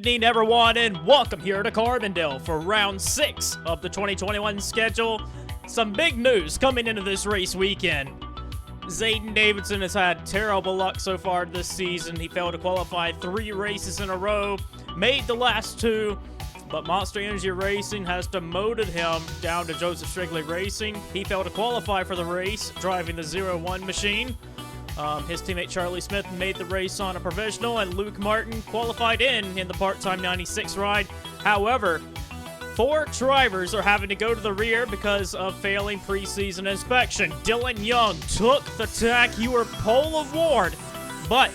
Good evening, everyone, and welcome here to Carbondale for round 6 of the 2021 schedule. Some big news coming into this race weekend. Zayden Davidson has had terrible luck so far this season. He failed to qualify 3 races in a row, made the last 2, but Monster Energy Racing has demoted him down to Joseph Strigley Racing. He failed to qualify for the race, driving the 01 machine. His teammate Charlie Smith made the race on a provisional, and Luke Martin qualified in the part-time 96 ride. However, 4 drivers are having to go to the rear because of failing preseason inspection. Dylan Young took the Jaguar pole award, but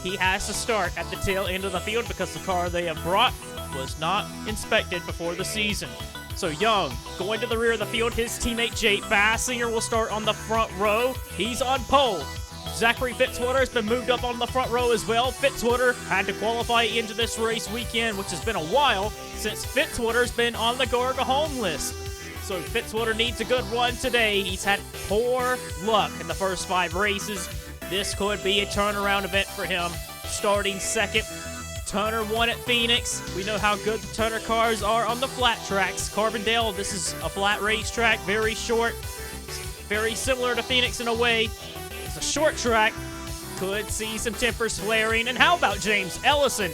he has to start at the tail end of the field because the car they have brought was not inspected before the season. So Young going to the rear of the field. His teammate Jake Bassinger will start on the front row. He's on pole. Zachary Fitzwater has been moved up on the front row as well. Fitzwater had to qualify into this race weekend, which has been a while since Fitzwater's been on the go or go home list. So Fitzwater needs a good run today. He's had poor luck in the first 5 races. This could be a turnaround event for him. Starting second, Turner won at Phoenix. We know how good the Turner cars are on the flat tracks. Carbondale, this is a flat racetrack, very short, very similar to Phoenix in a way. It's a short track, could see some tempers flaring. And how about James Ellison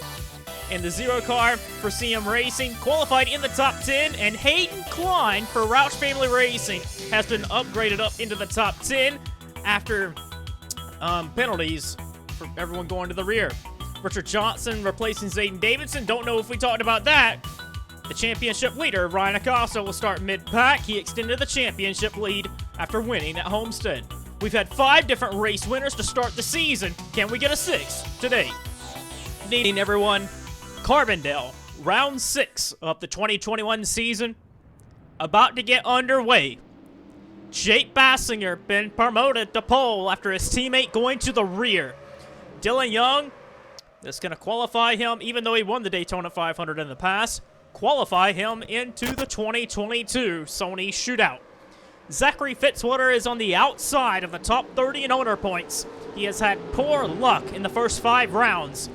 in the 0 car for CM Racing, qualified in the top 10, and Hayden Klein for Roush Family Racing has been upgraded up into the top 10 after penalties for everyone going to the rear. Richard Johnson replacing Zayden Davidson. Don't know if we talked about that. The championship leader, Ryan Acosta, will start mid-pack. He extended the championship lead after winning at Homestead. We've had 5 different race winners to start the season. Can we get a 6th today? Good evening, everyone. Carbondale, round 6 of the 2021 season, about to get underway. Jake Bassinger been promoted to pole after his teammate going to the rear. Dylan Young, that's going to qualify him, even though he won the Daytona 500 in the past, qualify him into the 2022 Sony shootout. Zachary Fitzwater is on the outside of the top 30 in owner points. He has had poor luck in the first 5 rounds.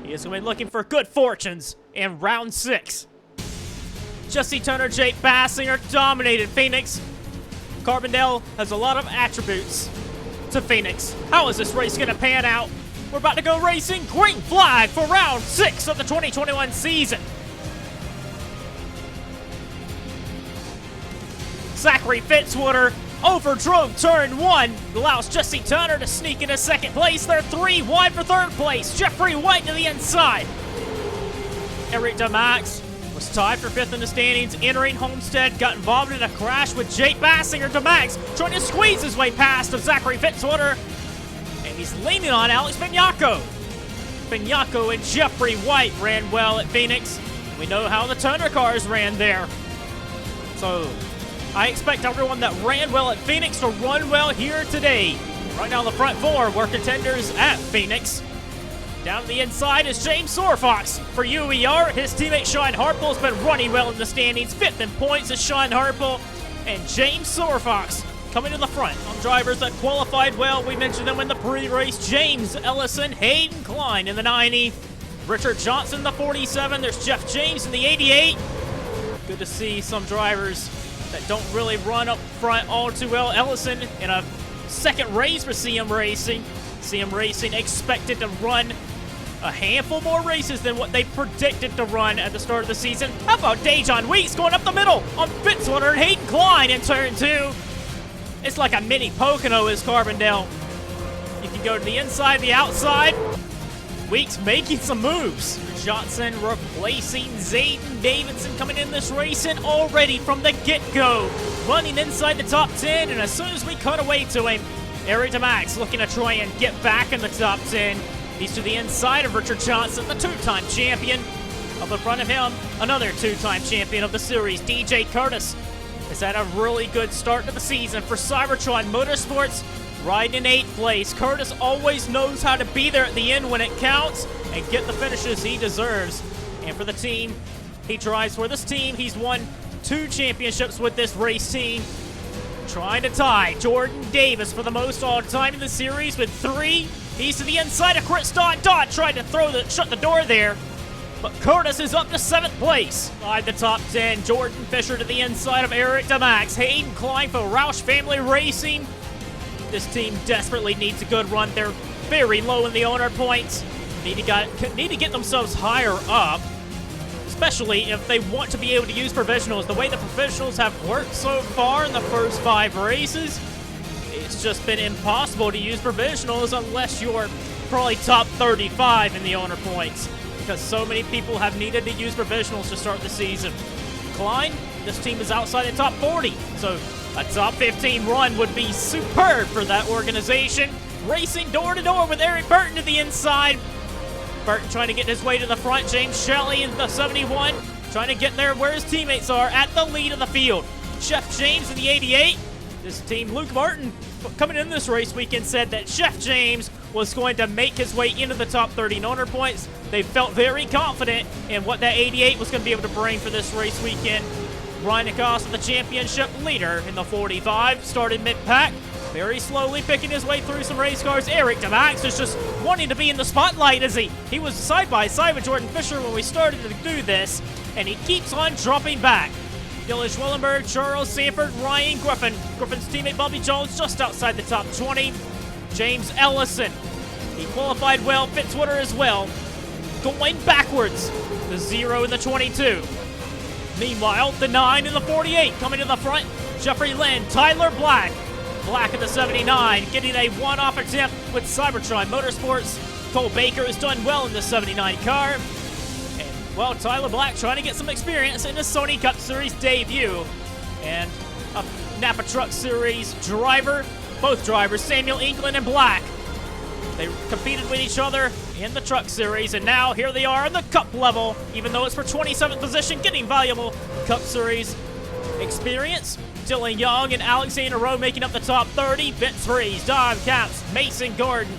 He is going to be looking for good fortunes in round 6. Jesse Turner, Jake Bassinger dominated Phoenix. Carbondale has a lot of attributes to Phoenix. How is this race going to pan out? We're about to go racing. Green flag for round 6 of the 2021 season. Zachary Fitzwater overdrove turn 1, allows Jesse Turner to sneak into 2nd place. They're 3 wide for 3rd place. Jeffrey White to the inside. Eric DeMax was tied for 5th in the standings. Entering Homestead, got involved in a crash with Jake Bassinger. DeMax trying to squeeze his way past of Zachary Fitzwater, and he's leaning on Alex Benyako. Benyako and Jeffrey White ran well at Phoenix. We know how the Turner cars ran there. So I expect everyone that ran well at Phoenix to run well here today. Right now the front 4 were contenders at Phoenix. Down the inside is James Sorfox for UER. His teammate Sean Harpel has been running well in the standings. 5th in points is Sean Harpel and James Sorfox coming to the front. On drivers that qualified well, we mentioned them in the pre-race. James Ellison, Hayden Klein in the 90. Richard Johnson, the 47. There's Jeff James in the 88. Good to see some drivers that don't really run up front all too well. Ellison in a 2nd race for CM Racing. CM Racing expected to run a handful more races than what they predicted to run at the start of the season. How about Dejon Weeks going up the middle on Fitzwater and Hayden Klein in turn 2? It's like a mini Pocono is Carbondale. You can go to the inside, the outside. Weeks making some moves. Johnson replacing Zayden Davidson coming in this race, and already from the get-go running inside the top 10. And as soon as we cut away to him, Eric DeMax looking to try and get back in the top 10. He's to the inside of Richard Johnson, the 2-time champion. Up in front of him, another 2-time champion of the series, DJ Curtis, has had a really good start to the season for Cybertron Motorsports, riding in 8th place. Curtis always knows how to be there at the end when it counts and get the finishes he deserves. And for the team, he drives for this team. He's won 2 championships with this race team. Trying to tie Jordan Davis for the most all-time in the series with 3. He's to the inside of Chris Dodd. Dodd tried to shut the door there. but Curtis is up to 7th place. Inside the top 10, Jordan Fisher to the inside of Eric DeMax. Hayden Klein for Roush Family Racing. This team desperately needs a good run. They're very low in the owner points. Need to get themselves higher up, especially if they want to be able to use provisionals. The way the provisionals have worked so far in the first 5 races, it's just been impossible to use provisionals unless you're probably top 35 in the owner points, because so many people have needed to use provisionals to start the season. Klein, this team is outside the top 40, so a top 15 run would be superb for that organization. Racing door to door with Eric Burton to the inside. Burton trying to get his way to the front. James Shelley in the 71 trying to get there where his teammates are at the lead of the field. Chef James in the 88. This team, Luke Martin, coming in this race weekend, said that Chef James was going to make his way into the top 30 in owner points. They felt very confident in what that 88 was going to be able to bring for this race weekend. Ryan Acosta, the championship leader in the 45, started mid-pack, very slowly picking his way through some race cars. Eric DeMax is just wanting to be in the spotlight, as he was side by side with Jordan Fisher when we started to do this, and he keeps on dropping back. Dylan Schwellenberg, Charles Sanford, Ryan Griffin. Griffin's teammate Bobby Jones just outside the top 20. James Ellison, he qualified well. Fitzwater as well. Going backwards, the 0 in the 22. Meanwhile, the 9 in the 48 coming to the front. Jeffrey Lynn, Tyler Black. Black in the 79, getting a one-off attempt with Cybertron Motorsports. Cole Baker has done well in the 79 car. And, well, Tyler Black trying to get some experience in the Sony Cup Series debut. And a Napa Truck Series driver, both drivers, Samuel England and Black. They competed with each other in the Truck Series, and now here they are in the Cup level, even though it's for 27th position, getting valuable Cup Series experience. Dylan Young and Alexander Rowe making up the top 30. Vince Rees, Don Capps, Mason Gordon,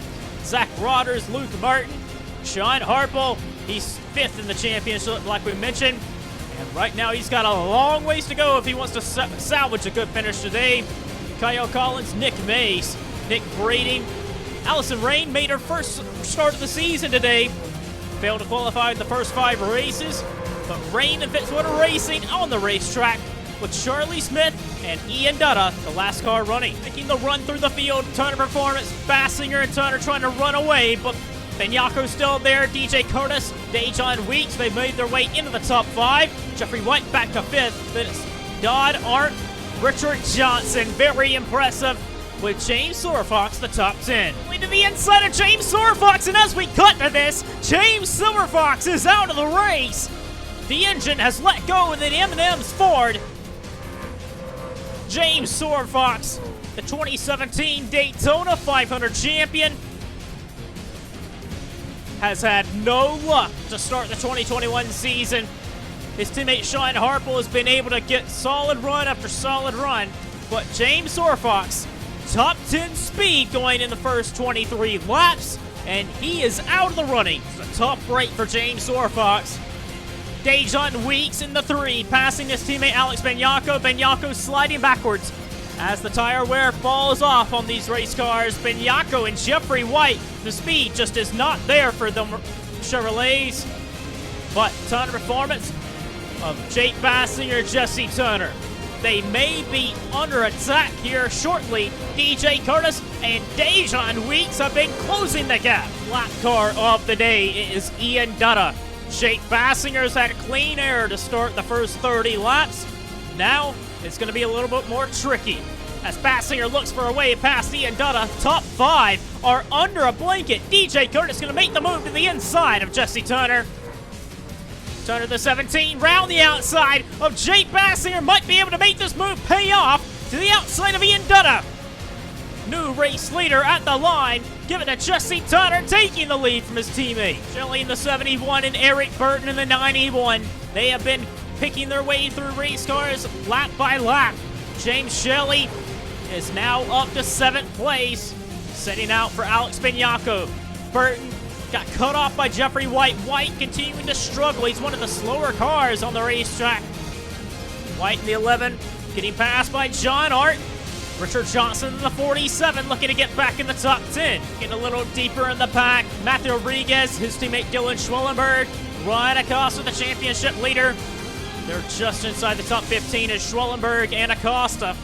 Zach Rodgers, Luke Martin, Sean Harple. He's 5th in the championship, like we mentioned. And right now he's got a long ways to go if he wants to salvage a good finish today. Kyle Collins, Nick Mays, Nick Brady. Allison Rain made her first start of the season today. Failed to qualify in the first 5 races. But Rain and Fitzwater Racing on the racetrack with Charlie Smith and Ian Dutta, the last car running. Making the run through the field, Turner Performance, Bassinger and Turner trying to run away, but Benyako's still there. DJ Curtis, Dejon Weeks, they made their way into the top 5. Jeffrey White back to 5th. Then it's Dodd, Art, Richard Johnson, very impressive, with James Silverfox, the top 10. To the inside of James Silverfox, and as we cut to this, James Silverfox is out of the race. The engine has let go of the M&M's Ford. James Silverfox, the 2017 Daytona 500 champion, has had no luck to start the 2021 season. His teammate Sean Harple has been able to get solid run after solid run, but James Silverfox, top 10 speed going in the first 23 laps, and he is out of the running. It's a tough break for James Silverfox. Dejon Weeks in the 3, passing his teammate Alex Benyako. Benyako sliding backwards as the tire wear falls off on these race cars. Benyako and Jeffrey White, the speed just is not there for the Chevrolets. But Turner Performance of Jake Bassinger, Jesse Turner, they may be under attack here shortly. DJ Curtis and Dejon Weeks have been closing the gap. Lap car of the day is Ian Dutta. Jake Bassinger's had clean air to start the first 30 laps. Now it's going to be a little bit more tricky as Bassinger looks for a way past Ian Dutta. Top 5 are under a blanket. DJ Curtis going to make the move to the inside of Jesse Turner. Turner the 17 round the outside of Jake Bassinger, might be able to make this move pay off to the outside of Ian Dutta. New race leader at the line, give it to Jesse Turner, taking the lead from his teammate. Shelley in the 71 and Eric Burton in the 91. They have been picking their way through race cars lap by lap. James Shelley is now up to 7th place, setting out for Alex Benyako. Burton got cut off by Jeffrey White. White continuing to struggle. He's one of the slower cars on the racetrack. White in the 11, getting passed by John Hart. Richard Johnson in the 47, looking to get back in the top 10. Getting a little deeper in the pack. Matthew Rodriguez, his teammate Dylan Schwellenberg. Ryan Acosta, the championship leader. They're just inside the top 15 as Schwellenberg and Acosta.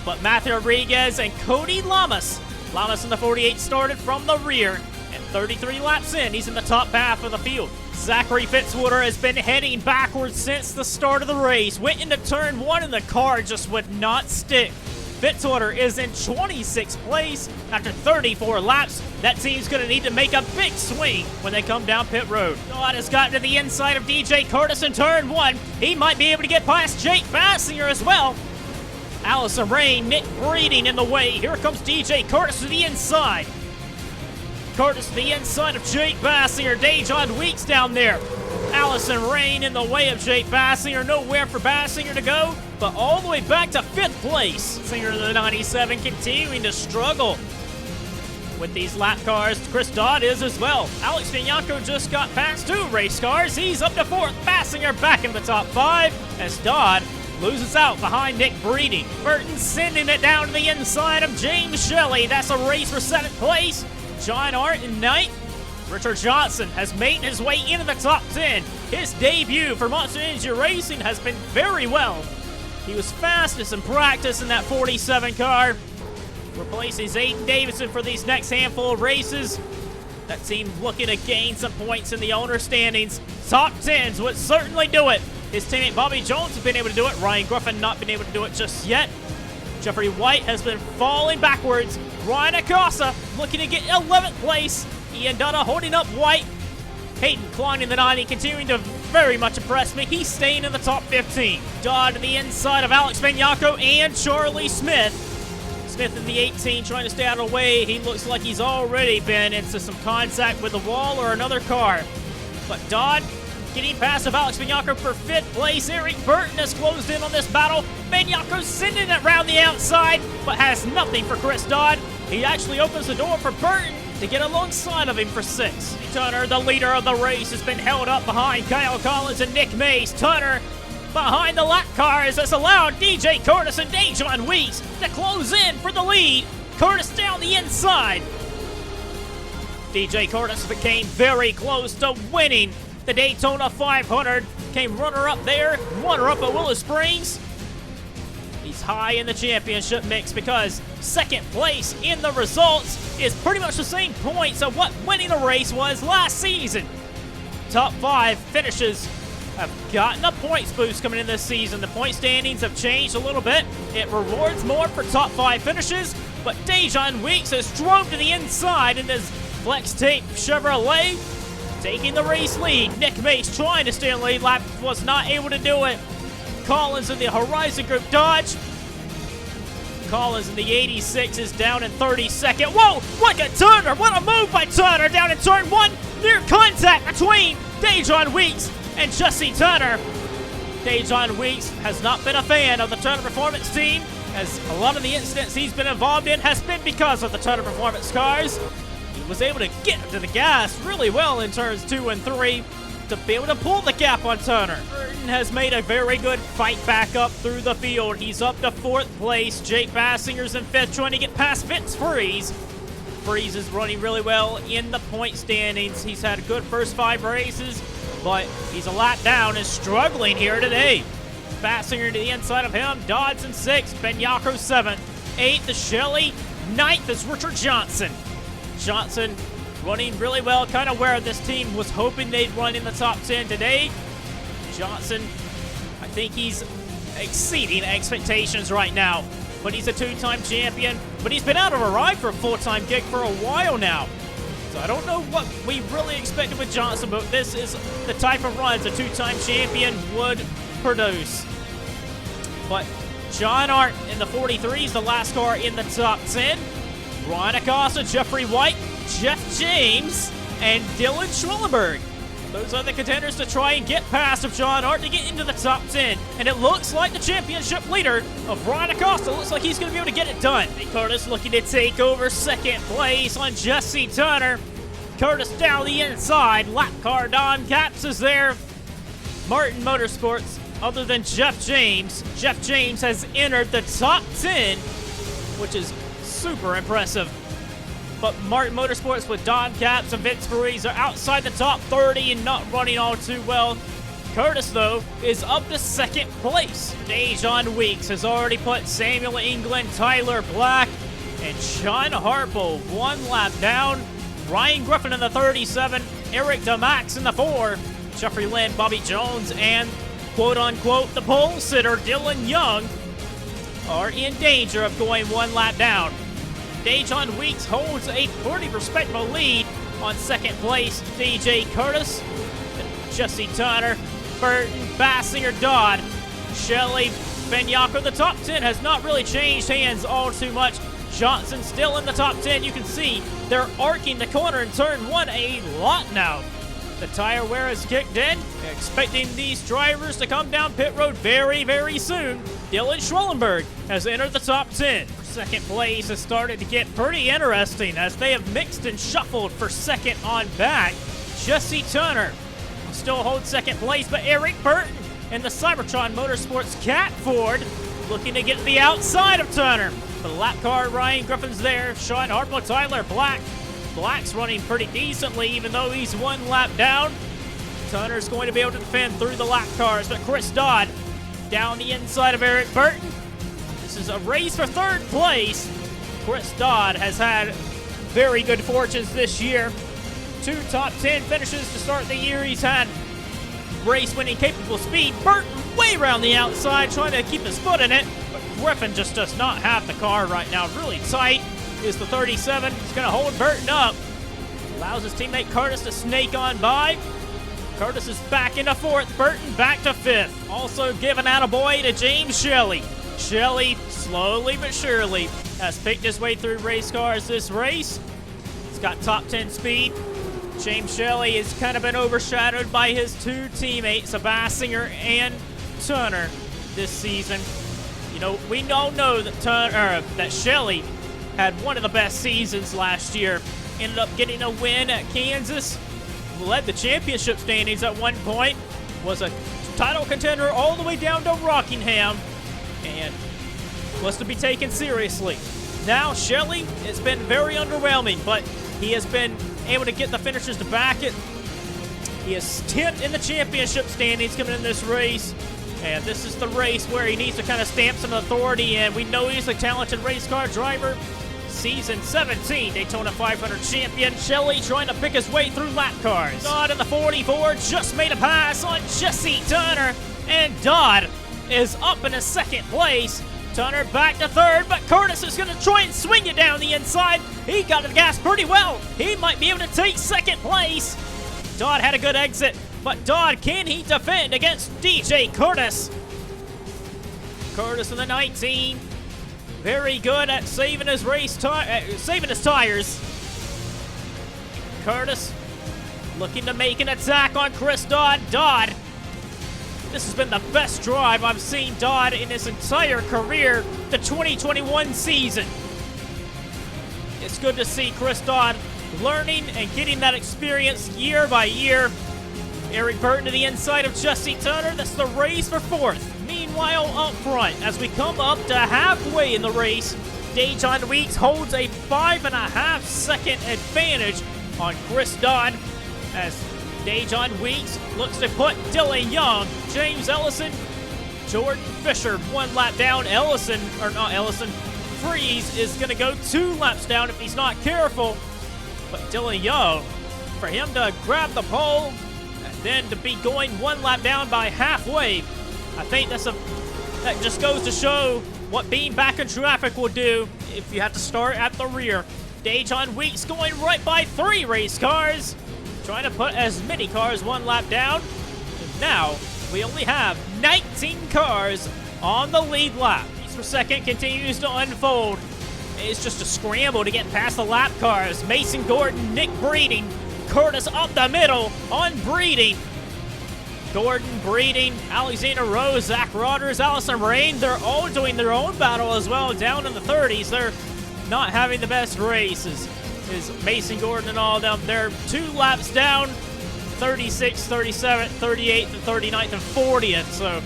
But Matthew Rodriguez and Cody Lamas. Lamas in the 48 started from the rear. And 33 laps in, he's in the top half of the field. Zachary Fitzwater has been heading backwards since the start of the race. Went into turn 1 and the car just would not stick. Fitzwater is in 26th place after 34 laps. That team's going to need to make a big swing when they come down pit road. Dodd has gotten to the inside of DJ Curtis in turn 1. He might be able to get past Jake Bassinger as well. Allison Rain, Nick Breeding in the way. Here comes DJ Curtis to the inside. Curtis to the inside of Jake Bassinger. Dejon Weeks down there. Allison Rain in the way of Jake Bassinger. Nowhere for Bassinger to go, but all the way back to 5th place. Singer of the 97 continuing to struggle with these lap cars. Chris Dodd is as well. Alex Bianco just got past 2 race cars. He's up to 4th. Bassinger back in the top 5 as Dodd loses out behind Nick Breeding. Burton sending it down to the inside of James Shelley. That's a race for 7th place. John Art in 9th. Richard Johnson has made his way into the top 10. His debut for Monster Energy Racing has been very well. He was fastest in practice in that 47 car. Replacing Zayden Davidson for these next handful of races. That team looking to gain some points in the owner standings. Top 10s would certainly do it. His teammate Bobby Jones has been able to do it. Ryan Griffin not been able to do it just yet. Jeffrey White has been falling backwards. Ryan Acosta looking to get 11th place. Ian Dutta holding up White. Hayden climbing the 90, continuing to very much impress me. He's staying in the top 15. Dodd to the inside of Alex Benyako and Charlie Smith. Smith in the 18 trying to stay out of the way. He looks like he's already been into some contact with the wall or another car. But Dodd getting past of Alex Benyako for 5th place. Eric Burton has closed in on this battle. Benyako sending it around the outside, but has nothing for Chris Dodd. He actually opens the door for Burton to get alongside of him for 6th. Turner, the leader of the race, has been held up behind Kyle Collins and Nick Mays. Turner behind the lap cars has allowed DJ Curtis and Dejon Weeks to close in for the lead. Curtis down the inside. DJ Curtis became very close to winning the Daytona 500. Came runner-up there, runner-up at Willow Springs. He's high in the championship mix because 2nd place in the results is pretty much the same points of what winning the race was last season. Top 5 finishes have gotten a points boost coming in this season. The point standings have changed a little bit. It rewards more for top 5 finishes, but Dejon Weeks has drove to the inside in his Flex Tape Chevrolet, taking the race lead. Nick Mace trying to stay in the lead lap, was not able to do it. Collins in the Horizon Group Dodge. Collins in the 86 is down in 32nd. Whoa, look at Turner. What a move by Turner down in turn 1. Near contact between Dejon Weeks and Jesse Turner. Dejon Weeks has not been a fan of the Turner Performance team, as a lot of the incidents he's been involved in has been because of the Turner Performance cars. He was able to get to the gas really well in turns 2 and 3 to be able to pull the gap on Turner. Burton has made a very good fight back up through the field. He's up to 4th place. Jake Bassinger's in 5th, trying to get past Vince Freeze. Freeze is running really well in the point standings. He's had a good first 5 races, but he's a lap down and struggling here today. Bassinger to the inside of him. Dodds in 6th. Benyako 7th. 8th is Shelley. 9th is Richard Johnson. Johnson running really well, kind of where this team was hoping they'd run in the top 10 today. Johnson, I think he's exceeding expectations right now. But he's a 2-time champion, but he's been out of a ride for a full-time gig for a while now. So I don't know what we really expected with Johnson, but this is the type of runs a 2-time champion would produce. But John Art in the 43 is the last car in the top 10. Ryan Acosta, Jeffrey White, Jeff James, and Dylan Schwellenberg. Those are the contenders to try and get past of John Art to get into the top 10. And it looks like the championship leader of Ryan Acosta looks like he's going to be able to get it done. Curtis looking to take over 2nd place on Jesse Turner. Curtis down the inside. Lap car Don Caps is there. Martin Motorsports, other than Jeff James has entered the top 10, which is super impressive. But Martin Motorsports with Don Capps and Vince Ruiz are outside the top 30 and not running all too well. Curtis, though, is up to second place. Dejon Weeks has already put Samuel England, Tyler Black, and Sean Harple 1 lap down. Ryan Griffin in the 37, Eric DeMax in the 4, Jeffrey Lynn, Bobby Jones, and quote-unquote the pole sitter Dylan Young are in danger of going 1 lap down. Dejon Weeks holds a pretty respectable lead on second place. DJ Curtis, Jesse Turner, Burton, Bassinger, Dodd, Shelley, Benyako. The top 10 has not really changed hands all too much. Johnson still in the top 10. You can see they're arcing the corner in turn 1 a lot now. The tire wear has kicked in, expecting these drivers to come down pit road very, very soon. Dylan Schwellenberg has entered the top 10. Second place has started to get pretty interesting as they have mixed and shuffled for second on back. Jesse Turner still holds second place, but Eric Burton in the Cybertron Motorsports Cat Ford looking to get to the outside of Turner. For the lap car, Ryan Griffin's there. Sean Hartwell, Tyler Black. Black's running pretty decently, even though he's 1 lap down. Turner's going to be able to defend through the lap cars, but Chris Dodd down the inside of Eric Burton. This is a race for third place. Chris Dodd has had very good fortunes this year. 2 top 10 finishes to start the year. He's had race-winning capable speed. Burton way around the outside trying to keep his foot in it, but Griffin just does not have the car right now. Really tight is the 37. He's going to hold Burton up. Allows his teammate Curtis to snake on by. Curtis is back into 4th. Burton back to 5th. Also giving out a boy to James Shelley. Shelley, slowly but surely, has picked his way through race cars this race. He's got top 10 speed. James Shelley has kind of been overshadowed by his 2 teammates, Bassinger and Turner, this season. You know, we all know that Shelley had one of the best seasons last year. Ended up getting a win at Kansas. Led the championship standings at one point. Was a title contender all the way down to Rockingham. And was to be taken seriously. Now, Shelley, it's been very underwhelming, but he has been able to get the finishers to back it. He is 10th in the championship standings coming in this race. And this is the race where he needs to kind of stamp some authority in. We know he's a talented race car driver. Season 17 Daytona 500 champion. Shelley trying to pick his way through lap cars. Dodd in the 44 just made a pass on Jesse Turner. And Dodd is up in a second place. Turner back to 3rd, but Curtis is going to try and swing it down the inside. He got to the gas pretty well. He might be able to take second place. Dodd had a good exit, but Dodd, can he defend against DJ Curtis? Curtis in the 19. Very good at saving his saving his tires. Curtis looking to make an attack on Chris Dodd. Dodd, this has been the best drive I've seen Dodd in his entire career, the 2021 season. It's good to see Chris Dodd learning and getting that experience year by year. Eric Burton to the inside of Jesse Turner. That's the race for 4th. Meanwhile, up front, as we come up to halfway in the race, Dejon Weeks holds a 5.5 second advantage on Chris Dodd as Dejon Weeks looks to put Dylan Young, James Ellison, Jordan Fisher 1 lap down. Freeze is going to go 2 laps down if he's not careful. But Dylan Young, for him to grab the pole and then to be going 1 lap down by halfway, I think that just goes to show what being back in traffic will do if you have to start at the rear. Dejon Weeks going right by 3 race cars, trying to put as many cars 1 lap down. And now we only have 19 cars on the lead lap. Race for second continues to unfold. It's just a scramble to get past the lap cars. Mason Gordon, Nick Breeding, Curtis up the middle on Breeding. Gordon, Breeding, Alexander Rose, Zach Rodgers, Allison Rain, they're all doing their own battle as well down in the 30s. They're not having the best races. Is Mason Gordon and all of them. They're 2 laps down, 36, 37, 38, and 39th and 40th. So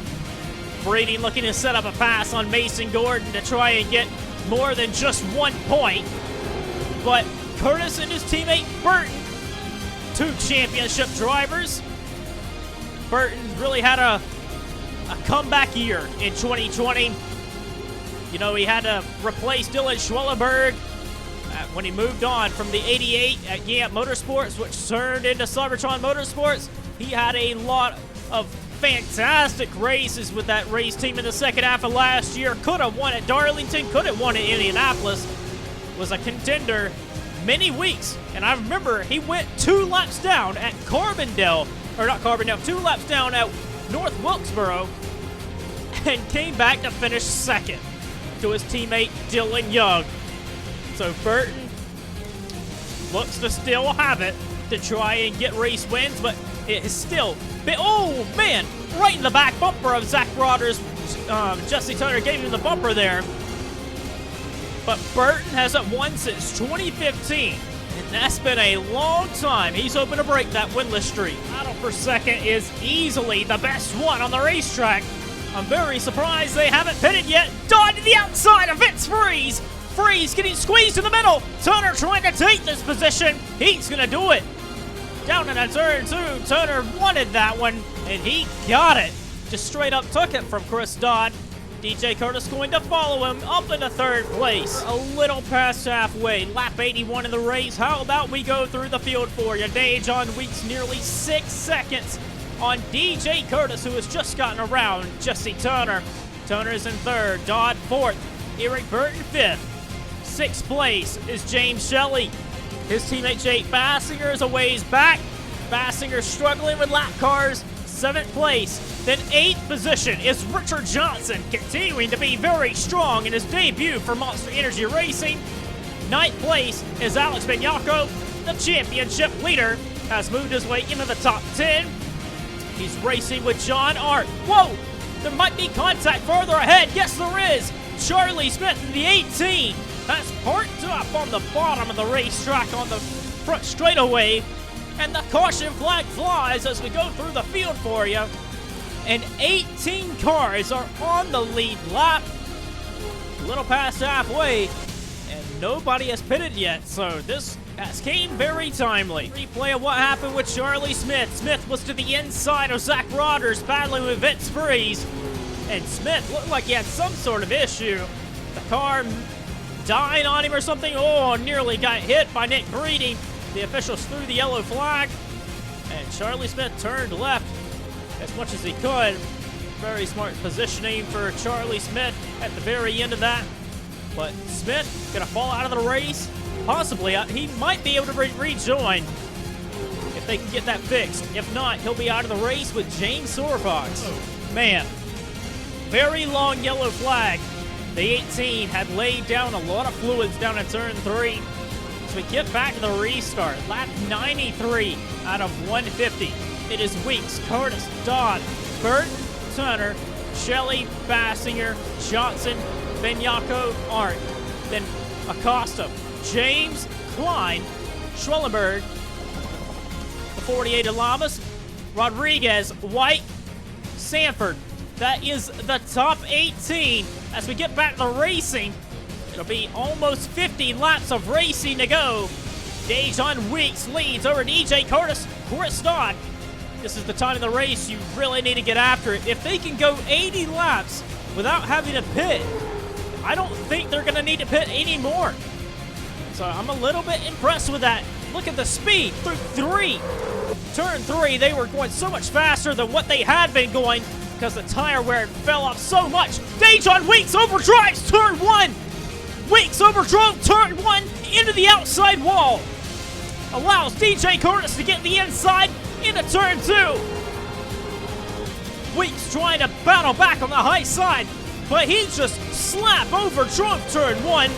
Breeding looking to set up a pass on Mason Gordon to try and get more than just 1 point. But Curtis and his teammate Burton, 2 championship drivers. Burton really had a comeback year in 2020. You know, he had to replace Dylan Schwellenberg when he moved on from the 88 at Yamp Motorsports, which turned into Cybertron Motorsports. He had a lot of fantastic races with that race team in the second half of last year. Could have won at Darlington, could have won at Indianapolis. Was a contender many weeks. And I remember he went 2 laps down at Carbondale, or not Carbondale, 2 laps down at North Wilkesboro, and came back to finish second to his teammate Dylan Young. So Burton looks to still have it to try and get race wins, but it is still been, oh man, right in the back bumper of Zach Rodgers. Jesse Turner gave him the bumper there. But Burton hasn't won since 2015, and that's been a long time. He's hoping to break that winless streak. Battle for second is easily the best one on the racetrack. I'm very surprised they haven't pitted yet. Dodd to the outside of Vince Freeze. Freeze getting squeezed in the middle. Turner trying to take this position. He's going to do it. Down in a turn 2, Turner wanted that one, and he got it. Just straight up took it from Chris Dodd. DJ Curtis going to follow him up into 3rd place. A little past halfway, lap 81 in the race. How about we go through the field for you? John Weeks nearly 6 seconds on DJ Curtis, who has just gotten around Jesse Turner. Turner's in 3rd, Dodd 4th, Eric Burton 5th. 6th place is James Shelley. His teammate Jake Bassinger is a ways back. Bassinger struggling with lap cars. 7th place. Then 8th position is Richard Johnson, continuing to be very strong in his debut for Monster Energy Racing. 9th place is Alex Benyako. The championship leader has moved his way into the top 10. He's racing with John Art. Whoa! There might be contact further ahead. Yes, there is. Charlie Smith in the 18 has parked up on the bottom of the racetrack on the front straightaway. And the caution flag flies as we go through the field for you. And 18 cars are on the lead lap. A little past halfway. And nobody has pitted yet. So this has came very timely. Replay of what happened with Charlie Smith. Smith was to the inside of Zach Rodgers battling with Vince Freeze. And Smith looked like he had some sort of issue. The car died on him or something. Oh, nearly got hit by Nick Breeding. The officials threw the yellow flag, and Charlie Smith turned left as much as he could. Very smart positioning for Charlie Smith at the very end of that. But Smith gonna fall out of the race. Possibly, he might be able to rejoin if they can get that fixed. If not, he'll be out of the race with James Sorfox. Man, very long yellow flag. The 18 had laid down a lot of fluids down in turn 3. We get back to the restart. Lap 93 out of 150. It is Weeks, Curtis, Dodd, Burton, Turner, Shelley, Bassinger, Johnson, Benyako, Art. Then Acosta, James, Klein, Schwellenberg, the 48 Lamas, Rodriguez, White, Sanford. That is the top 18 as we get back to racing. It'll be almost 50 laps of racing to go. Dejon Weeks leads over DJ Curtis, Chris Dodd. This is the time of the race you really need to get after it. If they can go 80 laps without having to pit, I don't think they're going to need to pit anymore. So I'm a little bit impressed with that. Look at the speed through 3. Turn 3, they were going so much faster than what they had been going because the tire wear fell off so much. Dejon Weeks overdrives turn 1. Weeks overdrove turn 1 into the outside wall. Allows DJ Curtis to get the inside into turn 2. Weeks trying to battle back on the high side, but he just slap overdrove turn 1,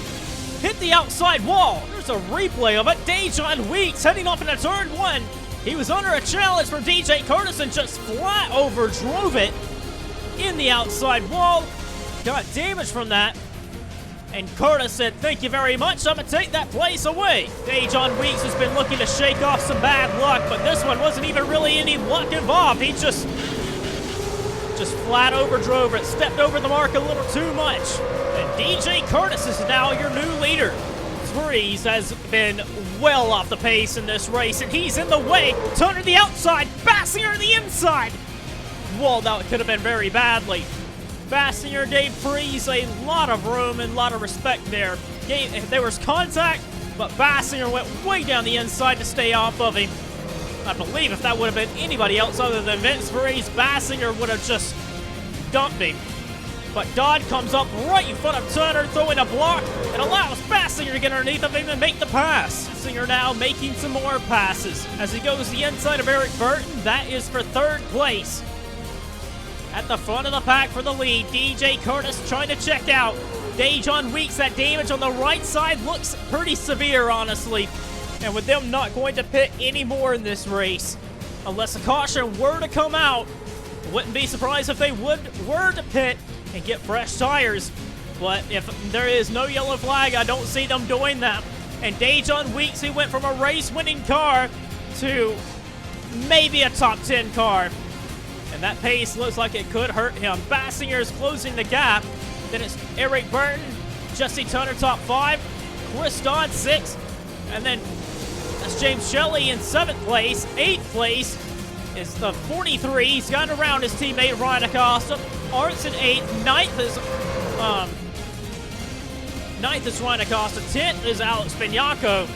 hit the outside wall. There's a replay of it. Dejon Weeks heading off into turn 1. He was under a challenge from DJ Curtis and just flat overdrove it in the outside wall. Got damage from that. And Curtis said, "Thank you very much, I'm going to take that place away." Dejon Weeks has been looking to shake off some bad luck, but this one wasn't even really any luck involved. He just flat overdrove it, stepped over the mark a little too much. And DJ Curtis is now your new leader. It's Freeze has been well off the pace in this race, and he's in the way. Turner the outside, Bassinger the inside. Walled out could have been very badly. Bassinger gave Freeze a lot of room and a lot of respect there. There was contact, but Bassinger went way down the inside to stay off of him. I believe if that would have been anybody else other than Vince Freeze, Bassinger would have just dumped him. But Dodd comes up right in front of Turner, throwing a block, and allows Bassinger to get underneath of him and make the pass. Bassinger now making some more passes as he goes the inside of Eric Burton. That is for third place. At the front of the pack for the lead, DJ Curtis trying to check out. Dejon Weeks, that damage on the right side looks pretty severe, honestly. And with them not going to pit anymore in this race, unless a caution were to come out, wouldn't be surprised if they were to pit and get fresh tires. But if there is no yellow flag, I don't see them doing that. And Dejon Weeks, he went from a race-winning car to maybe a top 10 car. And that pace looks like it could hurt him. Bassinger is closing the gap. Then it's Eric Burton, Jesse Turner top 5, Chris Dodd 6, and then that's James Shelley in 7th place. 8th place is the 43. He's gotten around his teammate Ryan Acosta. Art's in 8th. 9th is Ryan Acosta. 10th is Alex Bignacco.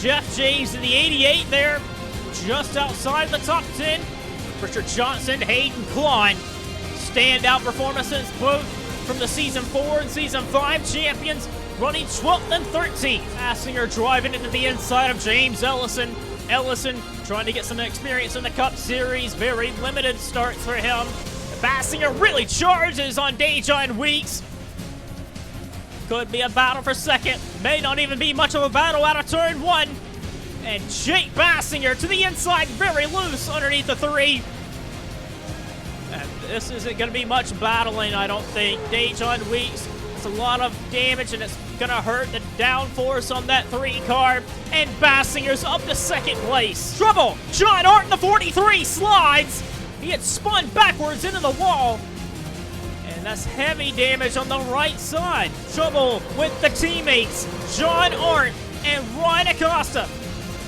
Jeff James in the 88 there, just outside the top 10. Richard Johnson, Hayden Klein. Standout performances both from the Season 4 and Season 5 champions, running 12th and 13th. Bassinger driving into the inside of James Ellison. Ellison trying to get some experience in the Cup Series. Very limited starts for him. Bassinger really charges on Dejon Weeks. Could be a battle for second. May not even be much of a battle out of turn 1. And Jake Bassinger to the inside, very loose underneath the 3. And this isn't going to be much battling, I don't think. Dejon Weeks, it's a lot of damage, and it's going to hurt the downforce on that 3 car. And Bassinger's up to 2nd place. Trouble! John Art in the 43 slides. He had spun backwards into the wall. And that's heavy damage on the right side. Trouble with the teammates. John Art and Ryan Acosta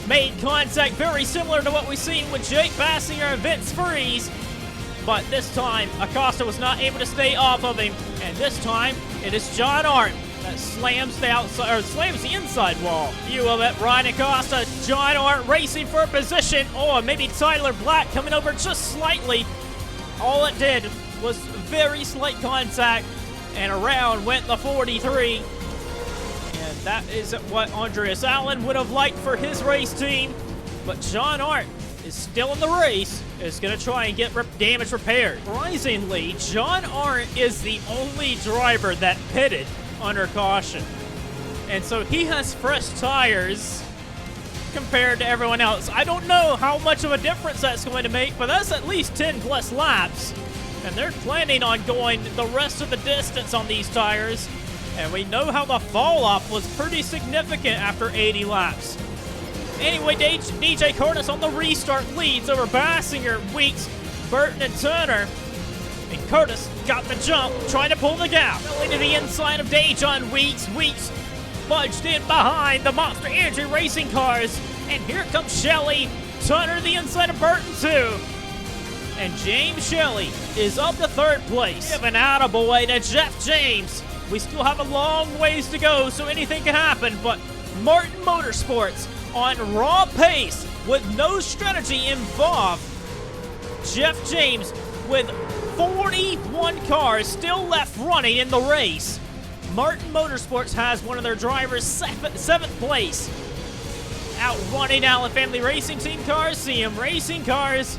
made contact very similar to what we've seen with Jake Bassinger and Vince Freeze. But this time, Acosta was not able to stay off of him. And this time, it is John Art that slams the outside, or slams the inside wall. View of it, Ryan Acosta, John Art racing for a position. Oh, and maybe Tyler Black coming over just slightly. All it did was very slight contact, and around went the 43. And that isn't what Andreas Allen would have liked for his race team. But John Art is still in the race, is going to try and get damage repaired. Surprisingly, John Art is the only driver that pitted under caution. And so he has fresh tires compared to everyone else. I don't know how much of a difference that's going to make, but that's at least 10 plus laps. And they're planning on going the rest of the distance on these tires. And we know how the fall off was pretty significant after 80 laps. Anyway, DJ Curtis on the restart leads over Bassinger, Weeks, Burton, and Turner. And Curtis got the jump, trying to pull the gap. Going to the inside of Dejon Weeks. Weeks fudged in behind the Monster Energy racing cars. And here comes Shelley. Turner the inside of Burton, too. And James Shelley is up to 3rd place. Give an attaboy to Jeff James. We still have a long ways to go, so anything can happen. But Martin Motorsports on raw pace with no strategy involved. Jeff James with 41 cars still left running in the race. Martin Motorsports has one of their drivers 7th place. Outrunning Allen Family Racing Team cars, CM Racing cars.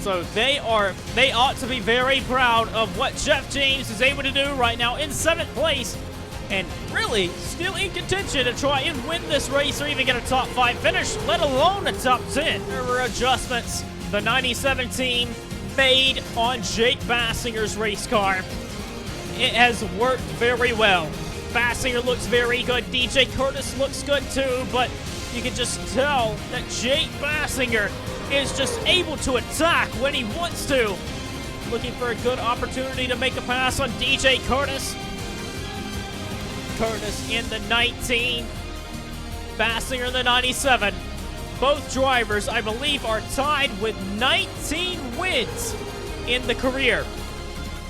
So they ought to be very proud of what Jeff James is able to do right now in 7th place. And really still in contention to try and win this race or even get a top 5 finish, let alone a top 10. There were adjustments the 97 team made on Jake Bassinger's race car. It has worked very well. Bassinger looks very good. DJ Curtis looks good too, but you can just tell that Jake Bassinger is just able to attack when he wants to. Looking for a good opportunity to make a pass on DJ Curtis. Curtis in the 19, Bassinger in the 97. Both drivers, I believe, are tied with 19 wins in the career.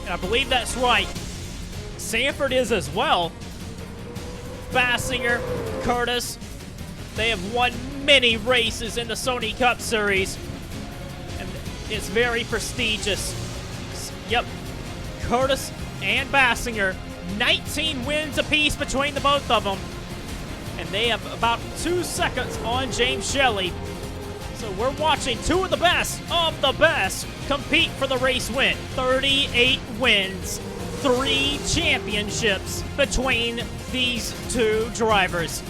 And I believe that's right. Sanford is as well. Bassinger, Curtis, they have won many races in the Sony Cup Series. And it's very prestigious. Yep, Curtis and Bassinger, 19 wins apiece between the both of them. And they have about 2 seconds on James Shelley. So we're watching two of the best compete for the race win. 38 wins, 3 championships between these two drivers.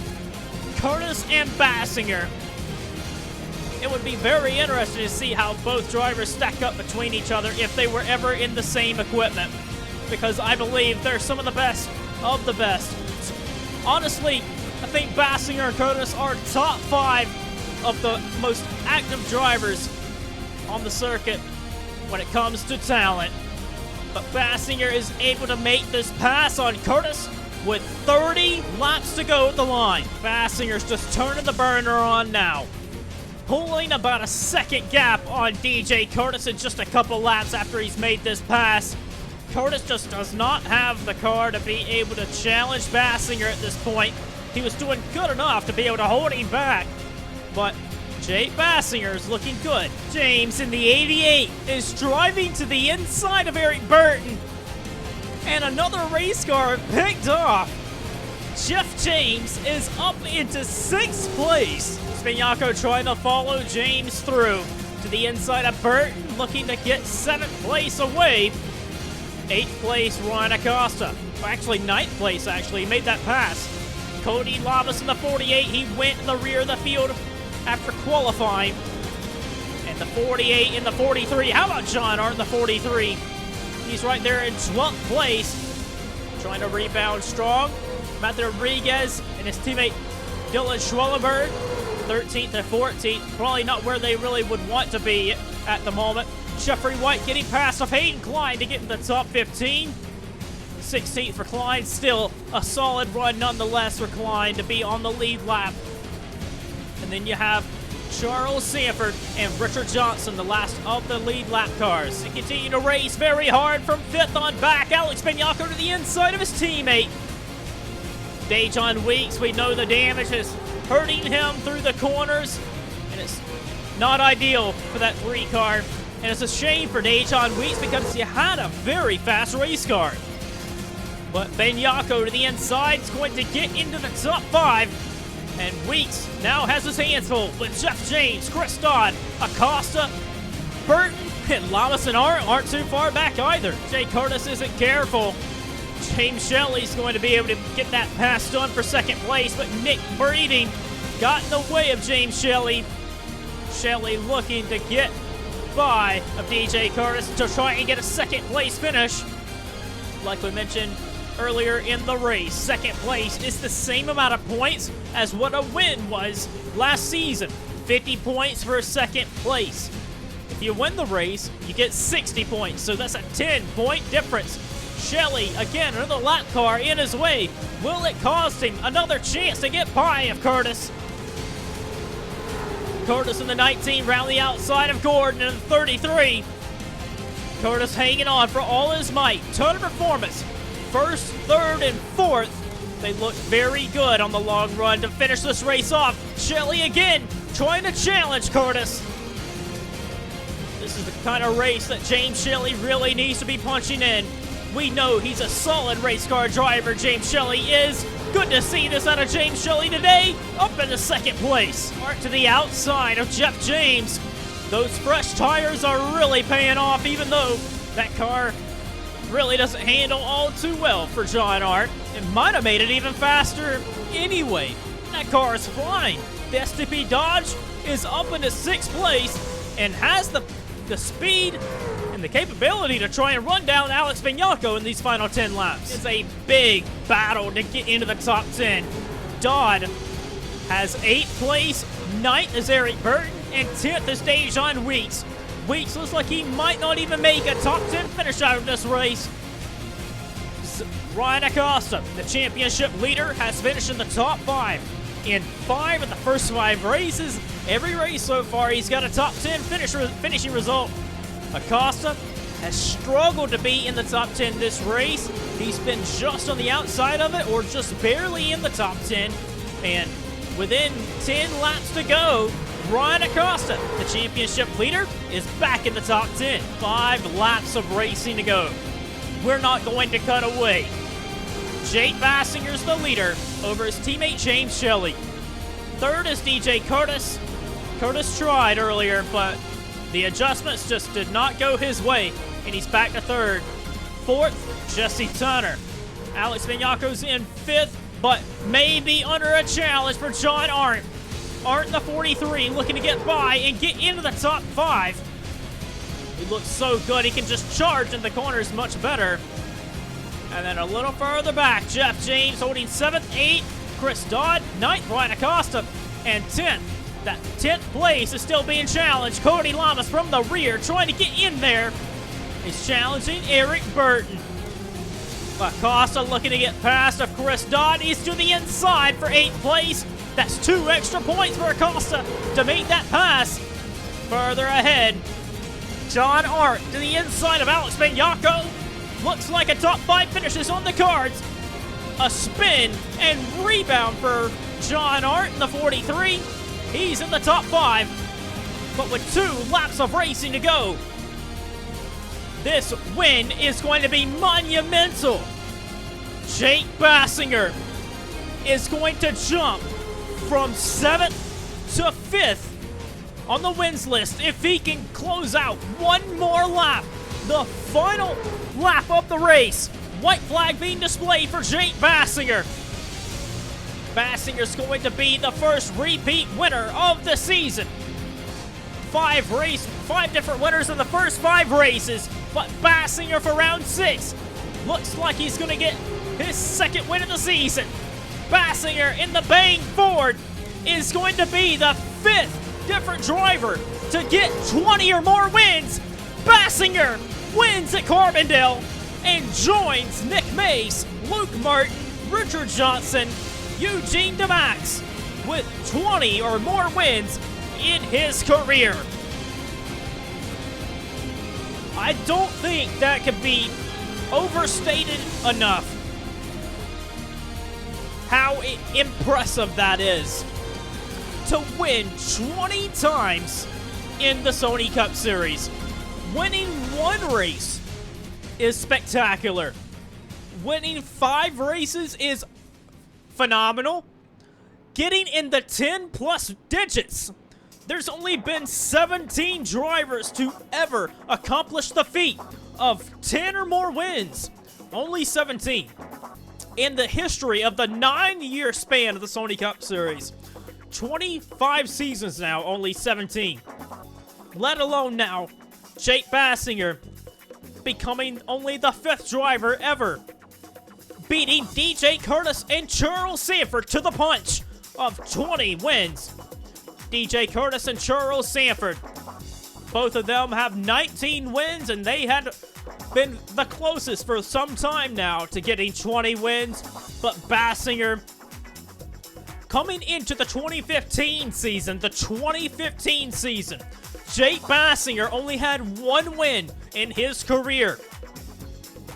Curtis and Bassinger. It would be very interesting to see how both drivers stack up between each other if they were ever in the same equipment, because I believe they're some of the best of the best. Honestly, I think Bassinger and Curtis are top 5 of the most active drivers on the circuit when it comes to talent. But Bassinger is able to make this pass on Curtis with 30 laps to go at the line. Bassinger's just turning the burner on now, pulling about a second gap on DJ Curtis in just a couple laps after he's made this pass. Curtis just does not have the car to be able to challenge Bassinger at this point. He was doing good enough to be able to hold him back, but Jake Bassinger is looking good. James in the 88 is driving to the inside of Eric Burton, and another race car picked off. Jeff James is up into 6th place. Spignaco trying to follow James through to the inside of Burton, looking to get 7th place away. 8th place, Ryan Acosta. Actually, 9th place, actually. He made that pass. Cody Labas in the 48. He went in the rear of the field after qualifying. And the 48 in the 43. How about John Art in the 43? He's right there in 12th place, trying to rebound strong. Matt Rodriguez and his teammate Dylan Schwellenberg, 13th and 14th. Probably not where they really would want to be at the moment. Jeffrey White getting past of Hayden Klein to get in the top 15. 16th for Klein. Still a solid run nonetheless for Klein to be on the lead lap. And then you have Charles Sanford and Richard Johnson, the last of the lead lap cars. They continue to race very hard from 5th on back. Alex Spignaco to the inside of his teammate. Dejon Weeks, we know the damage is hurting him through the corners, and it's not ideal for that 3 car. And it's a shame for Dejon Weeks because he had a very fast race car. But Spignaco to the inside is going to get into the top 5. And Weeks now has his hands full with Jeff James, Chris Dodd, Acosta, Burton, and Lamas and Art aren't too far back either. Jay Curtis isn't careful. James Shelley's going to be able to get that pass done for 2nd place, but Nick Breeding got in the way of James Shelley. Shelley looking to get by of DJ Curtis to try and get a 2nd place finish. Like we mentioned earlier in the race, 2nd place is the same amount of points as what a win was last season. 50 points for a 2nd place. If you win the race, you get 60 points, so that's a 10-point difference. Shelley, again, another lap car in his way. Will it cost him another chance to get by of Curtis? Curtis in the 19 round the outside of Gordon in the 33. Curtis hanging on for all his might. Ton of performance. 1st, 3rd, and 4th. They look very good on the long run to finish this race off. Shelley again trying to challenge Curtis. This is the kind of race that James Shelley really needs to be punching in. We know he's a solid race car driver, James Shelley is. Good to see this out of James Shelley today, up in the 2nd place. Art to the outside of Jeff James. Those fresh tires are really paying off, even though that car really doesn't handle all too well for John Art. It might have made it even faster anyway. That car is flying. The STP Dodge is up into 6th place and has the speed and the capability to try and run down Alex Spignaco in these final 10 laps. It's a big battle to get into the top 10. Dodd has 8th place, 9th is Eric Burton, and 10th is Dejon Weeks. Weeks looks like he might not even make a top 10 finish out of this race. Ryan Acosta, the championship leader, has finished in the top 5 in 5 of the first 5 races. Every race so far, he's got a top 10 finishing result. Acosta has struggled to be in the top 10 this race. He's been just on the outside of it or just barely in the top 10. And within 10 laps to go, Ryan Acosta, the championship leader, is back in the top 10. 5 laps of racing to go. We're not going to cut away. Jake Bassinger's the leader over his teammate James Shelley. Third is DJ Curtis. Curtis tried earlier, but the adjustments just did not go his way, and he's back to third. Fourth, Jesse Turner. Alex Vignacco's in fifth, but maybe under a challenge for John Arndt. Arndt, the 43, looking to get by and get into the top 5. He looks so good, he can just charge in the corners much better. And then a little further back, Jeff James holding 7th, 8th, Chris Dodd, 9th, Ryan Acosta, and 10th. That 10th place is still being challenged. Cody Lamas from the rear trying to get in there. He's challenging Eric Burton. Acosta looking to get past of Chris Dodd. He's to the inside for 8th place. That's 2 extra points for Acosta to make that pass. Further ahead, John Arndt to the inside of Alex Vignacco. Looks like a top 5 finish is on the cards. A spin and rebound for John Arndt in the 43. He's in the top 5, but with 2 laps of racing to go, this win is going to be monumental. Jake Bassinger is going to jump from 7th to 5th on the wins list if he can close out one more lap. The final lap of the race. White flag being displayed for Jake Bassinger. Bassinger's going to be the first repeat winner of the season. 5 different winners in the first 5 races, but Bassinger for round 6 looks like he's going to get his 2nd win of the season. Bassinger in the Bang Ford is going to be the 5th different driver to get 20 or more wins. Bassinger wins at Carbondale and joins Nick Mace, Luke Martin, Richard Johnson, Eugene DeMax with 20 or more wins in his career. I don't think that could be overstated enough how impressive that is. To win 20 times in the Sony Cup Series. Winning 1 race is spectacular. Winning 5 races is phenomenal. Getting in the 10 plus digits. There's only been 17 drivers to ever accomplish the feat of 10 or more wins. Only 17. In the history of the 9-year span of the Sony Cup Series. 25 seasons now, only 17. Let alone now, Jake Bassinger becoming only the 5th driver ever, beating DJ Curtis and Charles Sanford to the punch of 20 wins. DJ Curtis and Charles Sanford, both of them have 19 wins, and they had been the closest for some time now to getting 20 wins. But Bassinger, coming into the 2015 season, Jake Bassinger only had 1 win in his career.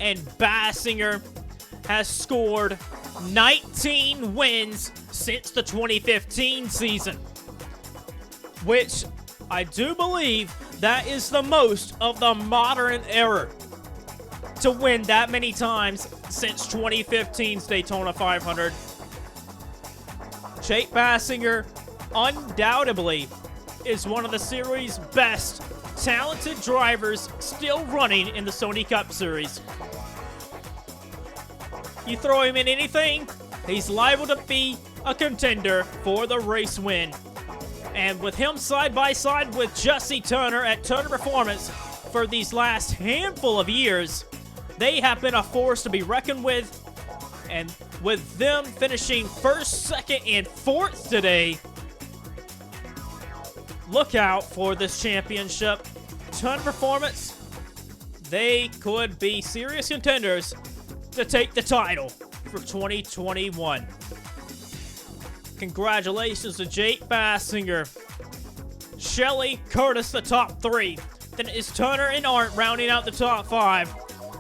And Bassinger has scored 19 wins since the 2015 season, which I do believe that is the most of the modern era to win that many times since 2015's Daytona 500. Jake Bassinger undoubtedly is one of the series' best talented drivers still running in the Sony Cup Series. You throw him in anything, he's liable to be a contender for the race win. And with him side by side with Jesse Turner at Turner Performance for these last handful of years, they have been a force to be reckoned with. And with them finishing 1st, 2nd, and 4th today, look out for this championship. Turner Performance, they could be serious contenders to take the title for 2021. Congratulations to Jake Bassinger, Shelly, Curtis, the top 3. Then it's Turner and Arndt rounding out the top 5.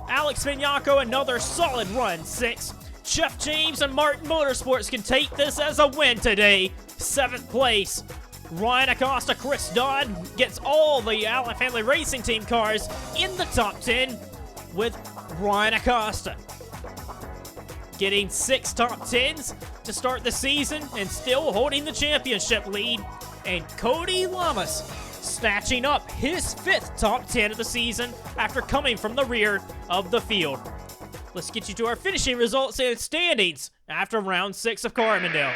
Alex Vignacco, another solid run, 6. Jeff James and Martin Motorsports can take this as a win today, 7th place. Ryan Acosta, Chris Dodd gets all the Allen Family Racing Team cars in the top 10 with Ryan Acosta getting 6 top 10s to start the season and still holding the championship lead. And Cody Lamas snatching up his 5th top 10 of the season after coming from the rear of the field. Let's get you to our finishing results and standings after round 6 of Carbondale.